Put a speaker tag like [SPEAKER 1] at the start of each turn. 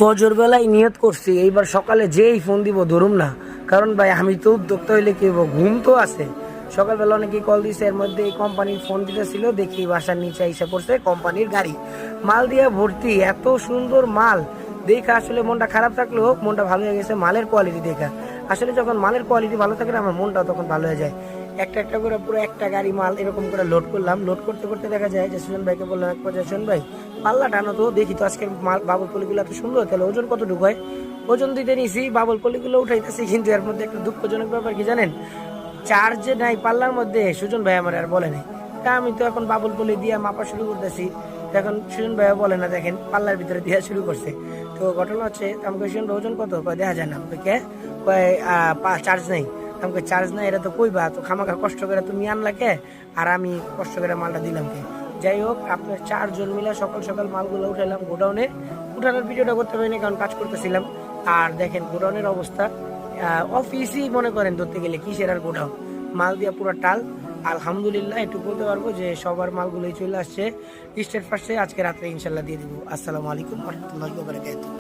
[SPEAKER 1] ফজর বেলায় নিয়ত করছি এইবার সকালে যেই ফোন দিব ধরুম না, কারণ ভাই আমি তো উদ্যোক্তা হইলে কি হবো, ঘুম তো আছে। সকালবেলা অনেকেই কল দিছে, এর মধ্যে এই কোম্পানির ফোন দিতেছিল, দেখি বাসার নিচে এসে পড়ছে কোম্পানির গাড়ি, মাল দিয়া ভর্তি, এত সুন্দর মাল দেখা আসলে মনটা খারাপ থাকলেও মনটা ভালো হয়ে গেছে মালের কোয়ালিটি দেখা। আসলে যখন মালের কোয়ালিটি ভালো থাকে না, আমার মনটাও তখন ভালো হয়ে যায়। একটা একটা করে পুরো একটা গাড়ি মাল এরকম করে লোড করলাম। লোড করতে করতে দেখা যায় যে সুজন ভাইকে বললাম, এক পর্যায়ে সুজন ভাই পাল্লা টানো তো দেখি তো আজকের মাল বাবুল পলিগুলো এত সুন্দর, তাহলে ওজন কতটুকু হয়। ওজন দিতে নিছি, বাবুল পলিগুলো উঠাইতেছি, কিন্তু এর মধ্যে একটা দুঃখজনক ব্যাপার কি জানেন, চার্জ নাই পাল্লার মধ্যে। সুজন ভাই আমার আর বলে নাই, তা আমি তো এখন বাবুল পলি দিয়ে মাপা শুরু করতেছি। এখন সুজন ভাইয়া বলে না, দেখেন পাল্লার ভিতরে দেওয়া শুরু করছে। তো ঘটনা হচ্ছে আমাকে সুজন ভাই ওজন কত কয় দেখা যায় না, কে কয় চার্জ নেই। আমাকে চার্জ নাই, এটা তো কইবা তো খামাখা কষ্ট করে তুমি আনলা কে, আর আমি কষ্ট করে মালটা দিলাম কে। যাই হোক, আপনার 4 জন মিলে সকাল সকাল মালগুলো উঠাইলাম গোডাউনে। উঠানোর ভিডিওটা করতে পারিনি কারণ কাজ করতেছিলাম। আর দেখেন গোডাউনের অবস্থা, অফিসই মনে করেন ধরতে গেলে, কিসের আর গোডাউন, মাল দিয়া পুরো টাল। আলহামদুলিল্লাহ একটু বলতে পারবো যে সবার মালগুলোই চলে আসছে স্টেট ফার্স্টে, আজকে রাত্রে ইনশাল্লাহ দিয়ে দিব। আসসালামু আলাইকুম ওয়া রাহমাতুল্লাহি ওয়া বারাকাতুহু।